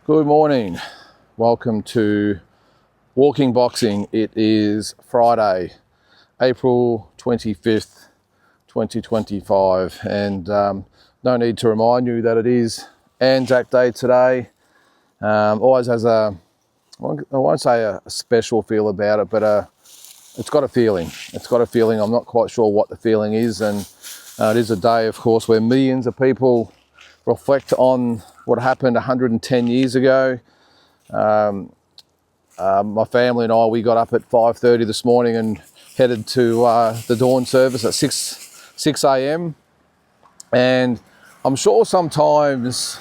Good morning. Welcome to Walking Boxing. It is Friday, April 25th, 2025, and no need to remind you that it is Anzac Day today. Always has I won't say a special feel about it, but it's got a feeling. It's got a feeling. I'm not quite sure what the feeling is, and it is a day, of course, where millions of people reflect on what happened 110 years ago. My family and I, we got up at 5:30 this morning and headed to the dawn service at 6 a.m. And I'm sure sometimes,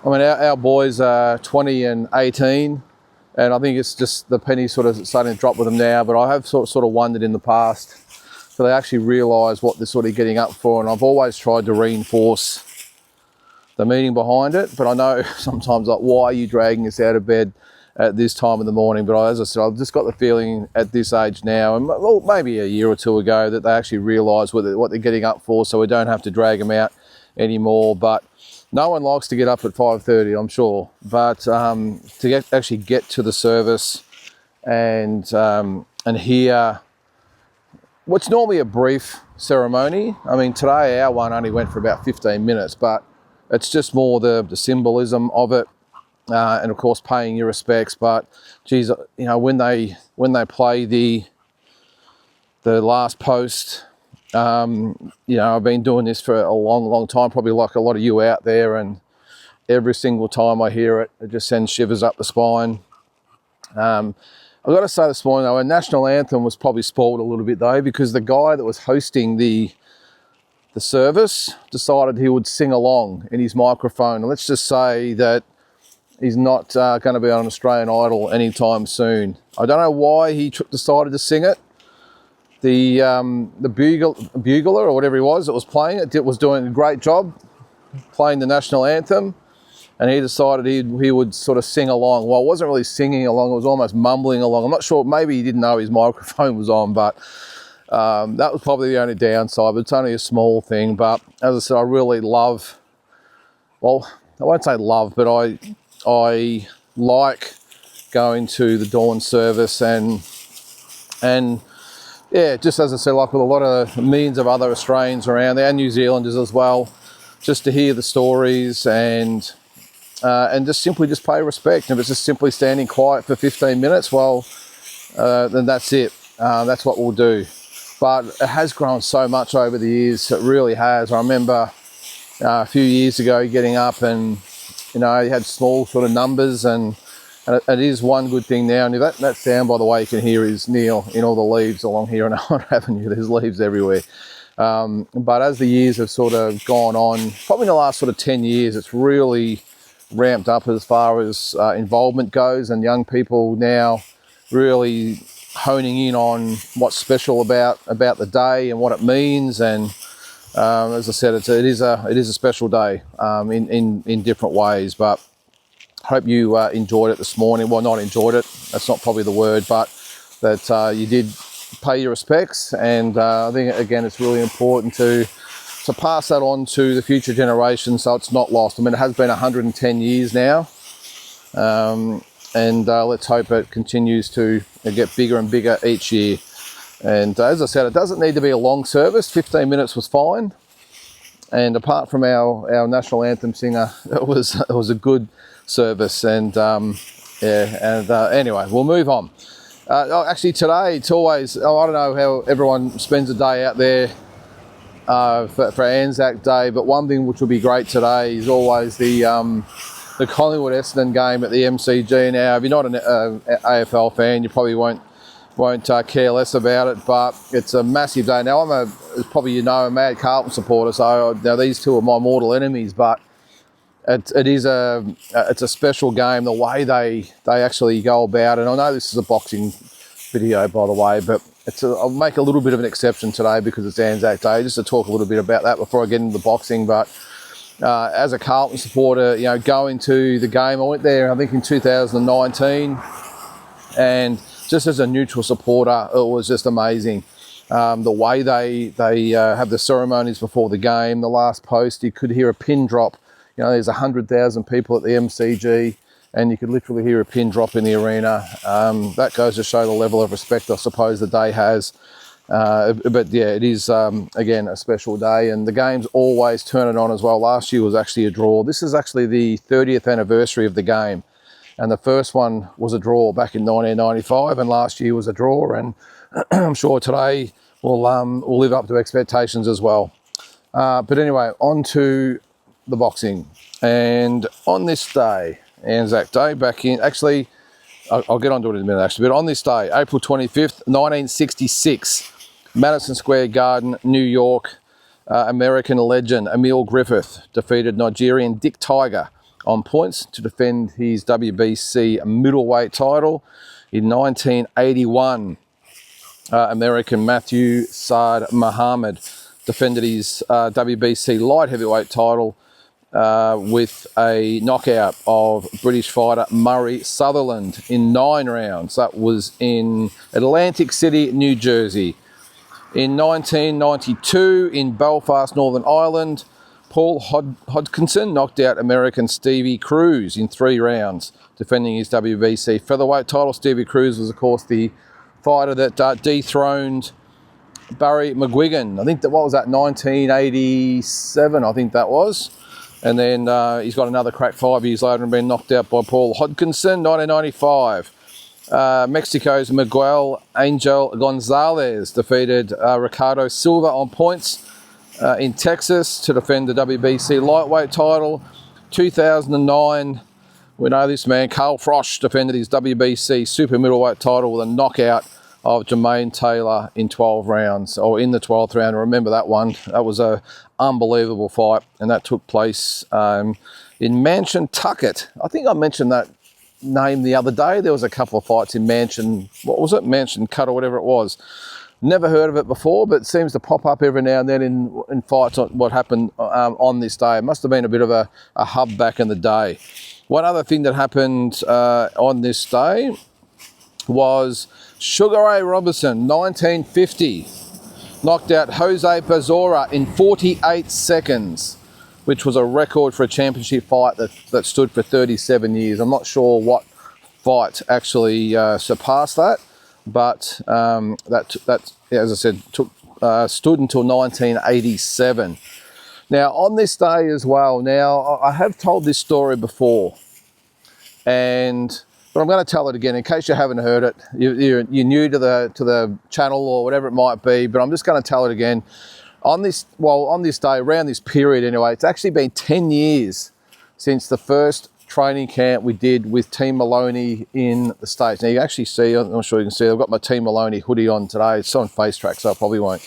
I mean, our boys are 20 and 18, and I think it's just the penny sort of starting to drop with them now, but I have sort of wondered in the past, so they actually realise what they're sort of getting up for, and I've always tried to reinforce the meaning behind it. But I know sometimes, like, why are you dragging us out of bed at this time of the morning? But as I said, I've just got the feeling at this age now, and well, maybe a year or two ago, that they actually realise what they're getting up for, so we don't have to drag them out anymore. But no one likes to get up at 5:30, I'm sure. But to actually get to the service and hear what's normally a brief ceremony. I mean, today our one only went for about 15 minutes, but it's just more the symbolism of it, and of course paying your respects. But geez, you know, when they play the last post, you know, I've been doing this for a long time, probably like a lot of you out there, and every single time I hear it, it just sends shivers up the spine. I've got to say this morning, though, our national anthem was probably spoiled a little bit, though, because the guy that was hosting the service decided he would sing along in his microphone. And let's just say that he's not going to be on Australian Idol anytime soon. I don't know why he decided to sing it. The bugler or whatever he was that was playing it was doing a great job playing the national anthem, and he decided he would sort of sing along. Well, it wasn't really singing along, it was almost mumbling along. I'm not sure, maybe he didn't know his microphone was on, but that was probably the only downside. But it's only a small thing. But as I said, I really love, well, I won't say love, but I like going to the dawn service, and yeah, just as I said, like with a lot of millions of other Australians around there and New Zealanders as well, just to hear the stories and just simply just pay respect. And if it's just simply standing quiet for 15 minutes, well, then that's it. That's what we'll do. But it has grown so much over the years. It really has. I remember a few years ago getting up, and you know, you had small sort of numbers, and it is one good thing now. And that sound, by the way, you can hear is Neil in all the leaves along here on Hunt Avenue. There's leaves everywhere. But as the years have sort of gone on, probably in the last sort of 10 years, it's really ramped up as far as involvement goes, and young people now really honing in on what's special about the day and what it means. And as I said, it is a special day in different ways. But hope you enjoyed it this morning. Well, not enjoyed it, that's not probably the word, but that you did pay your respects. And I think, again, it's really important to pass that on to the future generations so it's not lost. I mean, it has been 110 years now, and let's hope it continues to get bigger and bigger each year. And as I said, it doesn't need to be a long service. 15 minutes was fine. And apart from our national anthem singer, it was a good service. And anyway, we'll move on. Actually, today it's always, I don't know how everyone spends a day out there for Anzac Day, but one thing which will be great today is always the Collingwood Essendon game at the MCG. Now, if you're not an AFL fan, you probably won't care less about it, but it's a massive day. Now, I'm as probably you know, a mad Carlton supporter, so now these two are my mortal enemies, but it's a special game, the way they actually go about it. And I know this is a boxing video, by the way, but I'll make a little bit of an exception today because it's Anzac Day, just to talk a little bit about that before I get into the boxing. But as a Carlton supporter, you know, going to the game, I went there I think in 2019, and just as a neutral supporter, it was just amazing. The way they have the ceremonies before the game, the last post, you could hear a pin drop You know, there's 100,000 people at the MCG, and you could literally hear a pin drop in the arena. That goes to show the level of respect I suppose the day has. But yeah, it is, again, a special day, and the games always turn it on as well. Last year was actually a draw. This is actually the 30th anniversary of the game, and the first one was a draw back in 1995, and last year was a draw, and I'm sure today will live up to expectations as well. But anyway, on to the boxing. And on this day, Anzac Day, back in, actually, I'll get onto it in a minute actually, but on this day, April 25th, 1966, Madison Square Garden, New York, American legend Emil Griffith defeated Nigerian Dick Tiger on points to defend his WBC middleweight title. In 1981, American Matthew Saad Muhammad defended his WBC light heavyweight title with a knockout of British fighter Murray Sutherland in 9 rounds. That was in Atlantic City, New Jersey. In 1992, in Belfast, Northern Ireland, Paul Hodgkinson knocked out American Stevie Cruz in 3 rounds, defending his WBC featherweight title. Stevie Cruz was, of course, the fighter that dethroned Barry McGuigan. I think that, what was that, 1987, I think that was. And then he's got another crack 5 years later and been knocked out by Paul Hodgkinson. 1995, Mexico's Miguel Angel Gonzalez defeaed Ricardo Silva on points in Texas to defend the WBC lightweight title. 2009, we know this man, Carl Froch, defended his WBC super middleweight title with a knockout of Jermaine Taylor in 12 rounds, or in the 12th round. Remember that one? That was a unbelievable fight, and that took place in Mansion Tucket. I think I mentioned that name the other day. There was a couple of fights in Mansion, what was it? Mansion Cut or whatever it was. Never heard of it before, but it seems to pop up every now and then in fights on what happened on this day. It must have been a bit of a hub back in the day. One other thing that happened on this day was Sugar Ray Robinson, 1950, knocked out Jose Pazura in 48 seconds, which was a record for a championship fight that stood for 37 years. I'm not sure what fight actually surpassed that, but that, as I said, stood until 1987. Now, on this day as well, now I have told this story before, but I'm going to tell it again in case you haven't heard it. You're new to the channel or whatever it might be, but I'm just going to tell it again. On this day, around this period anyway, it's actually been 10 years since the first training camp we did with Team Maloney in the States. Now you can actually see, I'm not sure you can see, I've got my Team Maloney hoodie on today. It's on Face Track, so I probably won't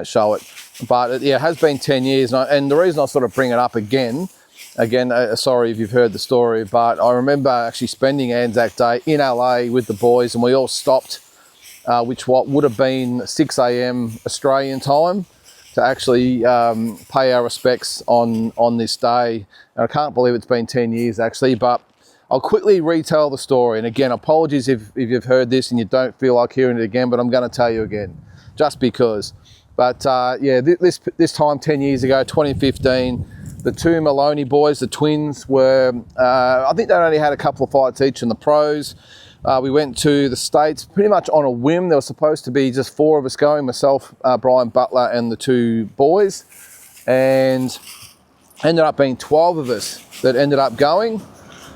show it. But yeah, it has been 10 years. And the reason I sort of bring it up again, sorry if you've heard the story, but I remember actually spending Anzac Day in LA with the boys, and we all stopped, which would have been 6 a.m. Australian time, to actually pay our respects on this day. And I can't believe it's been 10 years actually, but I'll quickly retell the story. And again, apologies if you've heard this and you don't feel like hearing it again, but I'm going to tell you again, just because. But yeah, this time 10 years ago, 2015, the two Maloney boys, the twins, were, I think they only had a couple of fights each in the pros. We went to the States pretty much on a whim. There was supposed to be just 4 of us going, myself, Brian Butler, and the 2 boys. And ended up being 12 of us that ended up going.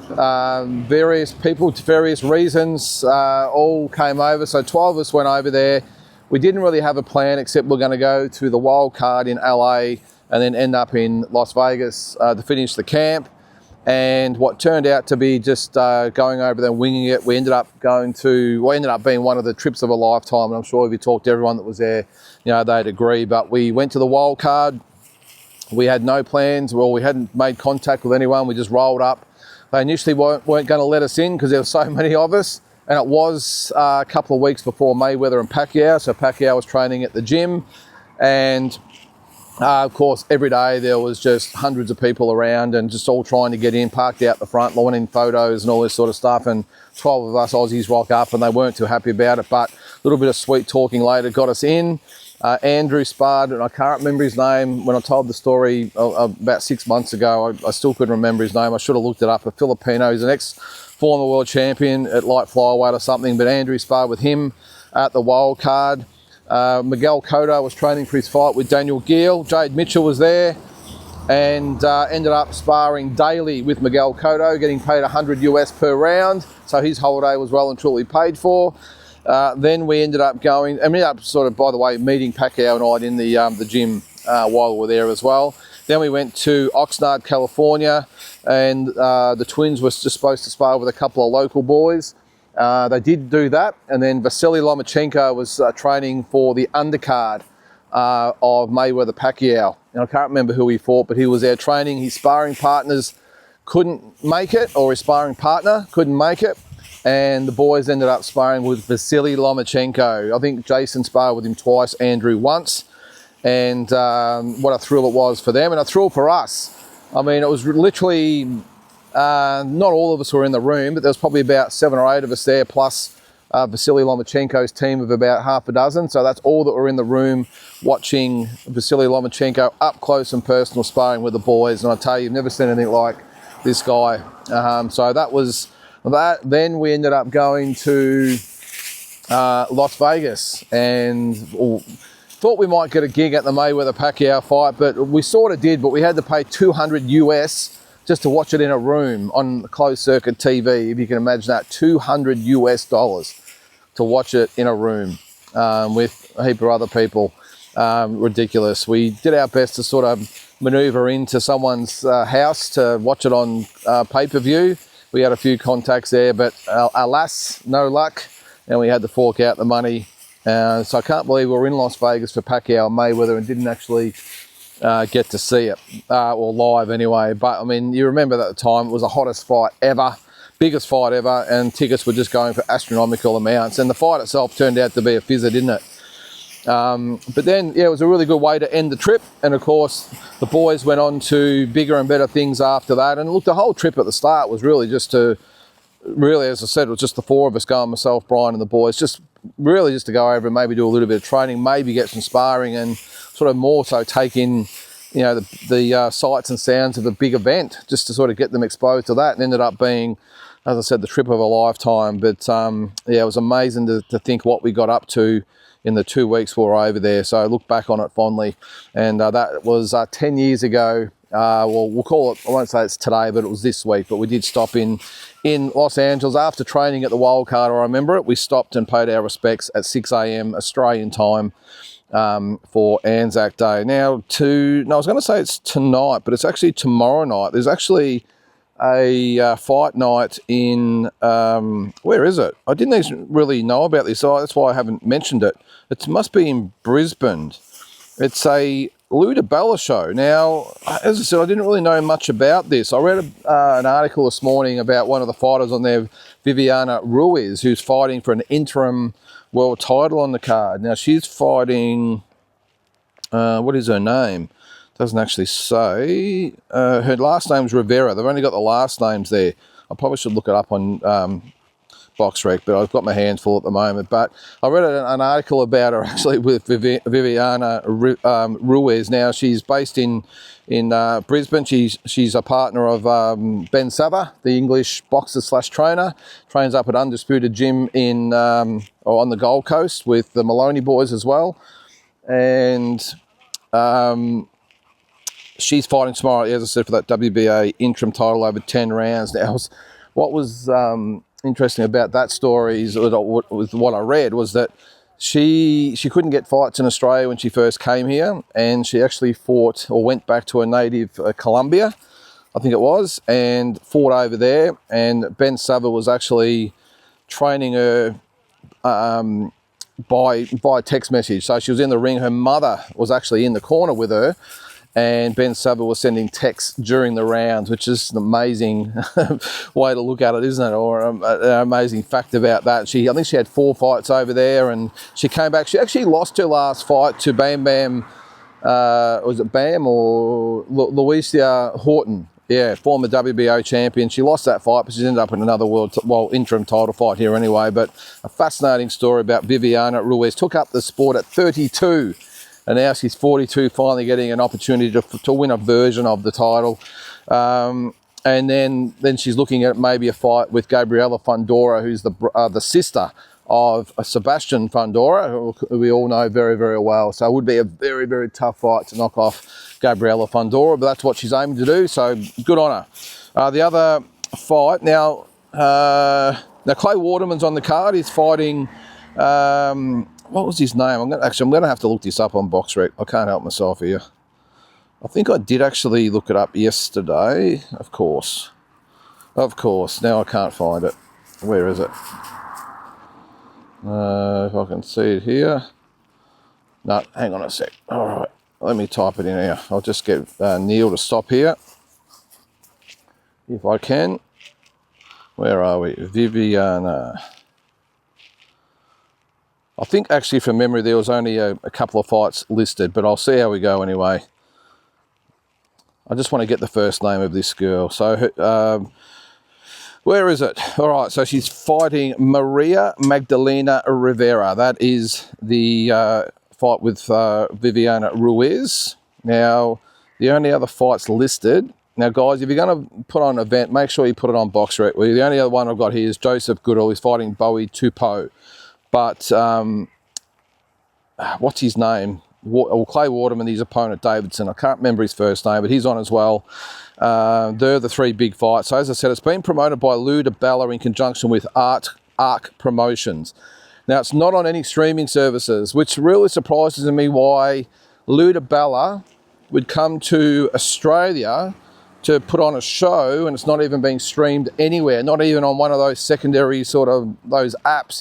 Various people, to various reasons, all came over. So 12 of us went over there. We didn't really have a plan, except we're going to go to the wild card in LA and then end up in Las Vegas to finish the camp. And what turned out to be just going over there and winging it, we ended up being one of the trips of a lifetime. And I'm sure if you talk to everyone that was there, you know, they'd agree. But we went to the wild card. We had no plans. Well, we hadn't made contact with anyone. We just rolled up. They initially weren't going to let us in because there were so many of us. And it was a couple of weeks before Mayweather and Pacquiao. So Pacquiao was training at the gym. And of course, every day there was just hundreds of people around and just all trying to get in, parked out the front, wanting photos and all this sort of stuff. And 12 of us Aussies rock up and they weren't too happy about it. But a little bit of sweet talking later got us in. Andrew sparred, and I can't remember his name. When I told the story about 6 months ago, I still couldn't remember his name. I should have looked it up. A Filipino. He's an ex-former world champion at light flyweight or something, but Andrew sparred with him at the wild card. Miguel Cotto was training for his fight with Daniel Geale. Jade Mitchell was there, and ended up sparring daily with Miguel Cotto, getting paid $100 US per round. So his holiday was well and truly paid for. Then we ended up going, and we ended up sort of, by the way, meeting Pacquiao and I in the gym while we were there as well. Then we went to Oxnard, California, and the twins were just supposed to spar with a couple of local boys. They did do that, and then Vasily Lomachenko was training for the undercard of Mayweather-Pacquiao. And I can't remember who he fought, but he was there training. His sparring partners couldn't make it, or his sparring partner couldn't make it. And the boys ended up sparring with Vasily Lomachenko. I think Jason sparred with him twice, Andrew once. And what a thrill it was for them, and a thrill for us. I mean, it was literally, not all of us were in the room, but there was probably about 7 or 8 of us there, plus Vasily Lomachenko's team of about half a dozen. So that's all that were in the room watching Vasily Lomachenko up close and personal sparring with the boys. And I tell you, you've never seen anything like this guy. So that was that. Then we ended up going to Las Vegas, and thought we might get a gig at the Mayweather-Pacquiao fight, but we sort of did, but we had to pay $200 US just to watch it in a room on closed circuit TV, if you can imagine that, $200 US to watch it in a room with a heap of other people. Ridiculous. We did our best to sort of maneuver into someone's house to watch it on pay-per-view. We had a few contacts there, but alas, no luck, and we had to fork out the money. So I can't believe we were in Las Vegas for Pacquiao and Mayweather and didn't actually get to see it, or live anyway. But I mean, you remember that at the time, it was the hottest fight ever, biggest fight ever, and tickets were just going for astronomical amounts. And the fight itself turned out to be a fizzer, didn't it? But then, yeah, it was a really good way to end the trip. And of course, the boys went on to bigger and better things after that. And look, the whole trip at the start was really just to, as I said, it was just the 4 of us going, myself, Brian and the boys, just to go over and maybe do a little bit of training, maybe get some sparring, and sort of more so take in, you know, the sights and sounds of a big event, just to sort of get them exposed to that. And ended up being, as I said, the trip of a lifetime. But yeah, it was amazing to think what we got up to in the 2 weeks we were over there. So I look back on it fondly. And that was 10 years ago. Well, we'll call it, I won't say it's today, but it was this week. But we did stop in Los Angeles after training at the Wildcard. I remember it. We stopped and paid our respects at 6 a.m. Australian time for Anzac Day. Now, I was going to say it's tonight, but it's actually tomorrow night. There's actually a fight night in, where is it? I didn't even really know about this, so that's why I haven't mentioned it. It must be in Brisbane. It's a Luda Bella show. Now, as I said, I didn't really know much about this. I read an article this morning about one of the fighters on there, Viviana Ruiz, who's fighting for an interim world title on the card. Now, she's fighting, what is her name? Doesn't actually say. Her last name's Rivera. They've only got the last names there. I probably should look it up on BoxRec, but I've got my hands full at the moment. But I read an article about her actually with Viviana Ruiz. Now, she's based in Brisbane. She's a partner of Ben Sava, the English boxer / trainer. Trains up at Undisputed Gym on the Gold Coast with the Maloney boys as well. And she's fighting tomorrow, as I said, for that WBA interim title over 10 rounds. Now, what was interesting about that story is what I read was that she couldn't get fights in Australia when she first came here, and she actually fought or went back to her native Colombia, I think it was, and fought over there. And Ben Sava was actually training her by text message. So she was in the ring. Her mother was actually in the corner with her, and Ben Sava was sending texts during the rounds, which is an amazing way to look at it, isn't it? Or an amazing fact about that. I think she had 4 fights over there, and she came back. She actually lost her last fight to Bam Bam, was it Bam or Louisa Horton? Yeah, former WBO champion. She lost that fight, but she's ended up in another interim title fight here anyway. But a fascinating story about Viviana Ruiz. Took up the sport at 32, and now she's 42, finally getting an opportunity to win a version of the title. And then she's looking at maybe a fight with Gabriela Fundora, who's the sister of Sebastian Fundora, who we all know very, very well. So it would be a very, very tough fight to knock off Gabriela Fundora, but that's what she's aiming to do, so good on her. The other fight, now Clay Waterman's on the card. He's fighting, what was his name? I'm going to have to look this up on BoxRec. I can't help myself here. I think I did actually look it up yesterday, of course. Now I can't find it. Where is it? If I can see it here. No, hang on a sec. All right, let me type it in here. I'll just get Neil to stop here, if I can. Where are we? Viviana. I think actually from memory there was only a couple of fights listed, but I'll see how we go anyway. I just want to get the first name of this girl. So, where is it? All right, so she's fighting Maria Magdalena Rivera. That is the fight with Viviana Ruiz. Now, the only other fights listed. Now, guys, if you're going to put on an event, make sure you put it on BoxRec. Well, the only other one I've got here is Joseph Goodall. He's fighting Bowie Tupou. But what's his name? Clay Waterman, his opponent, Davidson. I can't remember his first name, but he's on as well. They're the three big fights. So as I said, it's been promoted by Lou DiBella in conjunction with Arc Promotions. Now, it's not on any streaming services, which really surprises me why Lou DiBella would come to Australia to put on a show and it's not even being streamed anywhere, not even on one of those secondary sort of those apps,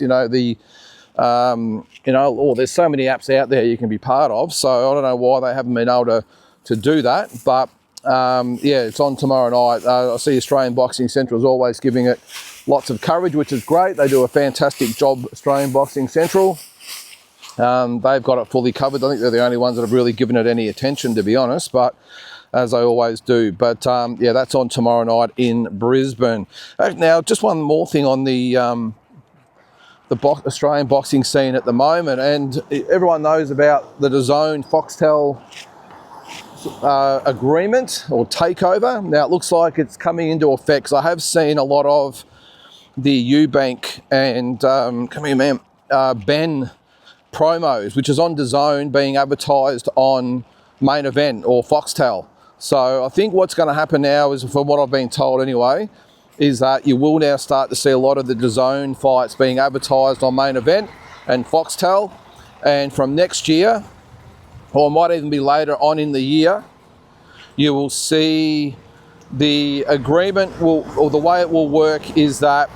there's so many apps out there you can be part of. So I don't know why they haven't been able to do that, but it's on tomorrow night. I see Australian Boxing Central is always giving it lots of coverage, which is great. They do a fantastic job, Australian Boxing Central. They've got it fully covered. I think they're the only ones that have really given it any attention, to be honest, but as I always do. But that's on tomorrow night in Brisbane. Now, just one more thing on the Australian boxing scene at the moment, and everyone knows about the DAZN Foxtel agreement or takeover. Now it looks like it's coming into effect. So I have seen a lot of the Eubank and Ben promos, which is on DAZN, being advertised on Main Event or Foxtel. So I think what's going to happen now is, from what I've been told anyway, is that you will now start to see a lot of the DAZN fights being advertised on Main Event and Foxtel. And from next year, or it might even be later on in the year, you will see the agreement or the way it will work is that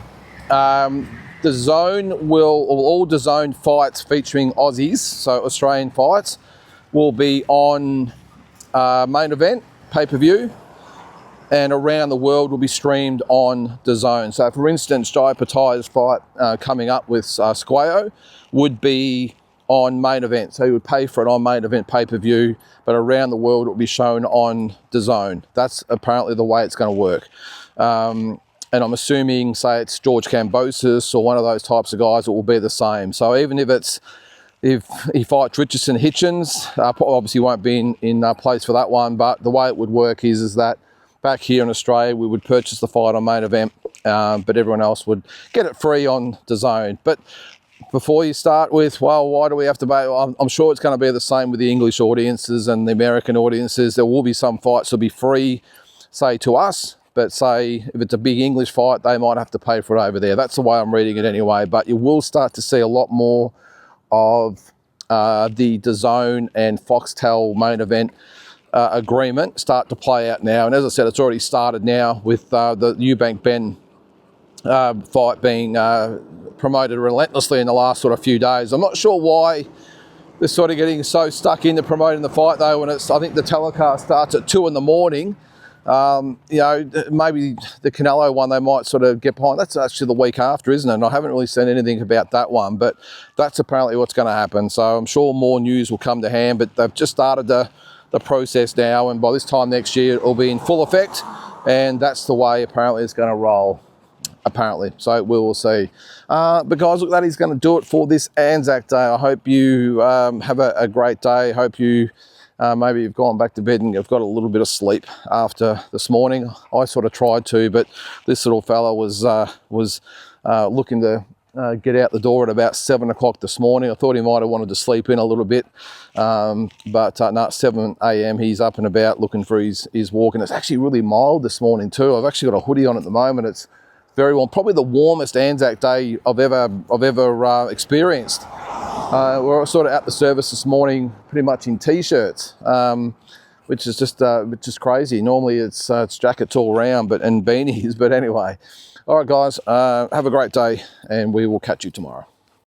DAZN all DAZN fights featuring Aussies, so Australian fights, will be on Main Event, pay-per-view, and around the world will be streamed on DAZN. So for instance, Jai Patai's fight coming up with Squayo would be on Main Event. So he would pay for it on Main Event pay-per-view, but around the world it will be shown on DAZN. That's apparently the way it's going to work. And I'm assuming, say it's George Kambosos or one of those types of guys, it will be the same. So even if he fights Richardson Hitchens, obviously won't be in place for that one, but the way it would work is that back here in Australia, we would purchase the fight on Main Event, but everyone else would get it free on DAZN. But before you start with, well, why do we have to pay? I'm sure it's going to be the same with the English audiences and the American audiences. There will be some fights that will be free, say, to us, but say if it's a big English fight, they might have to pay for it over there. That's the way I'm reading it anyway. But you will start to see a lot more of the DAZN and Foxtel Main Event agreement start to play out now. And as I said, it's already started now with the Eubank Ben fight being promoted relentlessly in the last sort of few days. I'm not sure why they're sort of getting so stuck into promoting the fight though, when I think the telecast starts at 2 a.m. Maybe the Canelo one they might sort of get behind. That's actually the week after, isn't it? And I haven't really seen anything about that one, but that's apparently what's going to happen. So I'm sure more news will come to hand, but they've just started the process now, and by this time next year it will be in full effect, and that's the way apparently it's going to roll. Apparently, so we will see. But guys, look, that is going to do it for this Anzac Day. I hope you have a great day. Hope you maybe you've gone back to bed and you've got a little bit of sleep after this morning. I sort of tried to, but this little fella was looking to get out the door at about 7 o'clock this morning. I thought he might have wanted to sleep in a little bit, but no, 7 a.m. he's up and about looking for his walk, and it's actually really mild this morning too. I've actually got a hoodie on at the moment. It's very warm, probably the warmest Anzac Day I've ever experienced. We're sort of at the service this morning, pretty much in t-shirts, which is just crazy. Normally it's jackets all around, and beanies. But anyway, all right, guys, have a great day, and we will catch you tomorrow.